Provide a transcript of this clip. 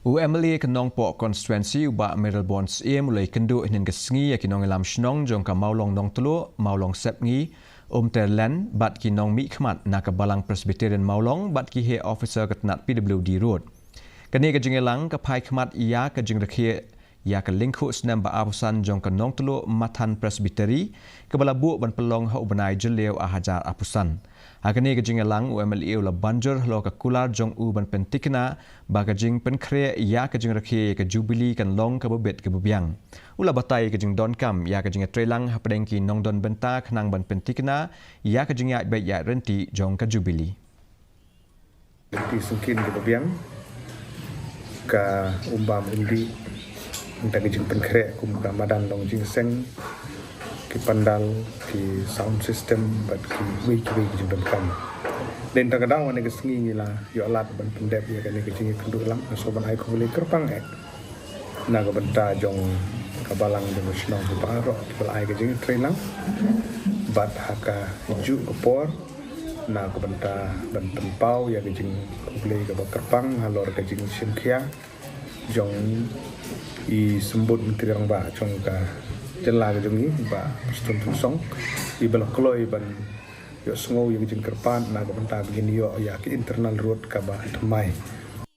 UMLA ke Nongpoh konstituensi ubah Meril Bonds mulai kendu hinin kesengi ki Nongialam Shnong jong ka maulong nong telu maulong sepngi terlen bat ki nong mi khmat na ka balang Presbyterian maulong bat ki he officer ketnat PWD road. Kani ke Jingrakhe ka pai khmat ia ke Jingrakhe ia ke lingku senam ba apusan jong ka nong telu matan Presbyteri ke balabu ban pelong ha ubanai jeleu ahajar apusan. Hakani ke Jingrakhe UMLA ula banjur lo ka kular jong u ban pentikna ba ka jing penkre ia ke Jingrakhe ke Jubili kan long ka bebet ke bebiang. Ula batai ke jing don kam ia ke jing trelang ha pedengki nong don benta khnang ban pentikna ia ke jing ya baik ya renti jong ka Jubili. Di sungkin ke bebiang ka umbam undi entah ke jing penkre kum ka madan long jing seng ki pandal ki sound system bat ki wei jing don kam den ta kadang wane ke sengi ngila yo alat ban pendep ya kan ke jing kendu lam so ban ai ko le kerpang na ka benta jong ka balang de Shnong ku paro bal ai ke jing trelang bat haka ju por na ka benta ban tempau ya ke jing le ka kerpang Halor ke jing simkhia jong i sembut mentirang ba jong ka jela ke jong ni ba stun song i bal kloi ban yo sngo yang jing kerpan na ka benta begini yo ya ke internal road ka ba mai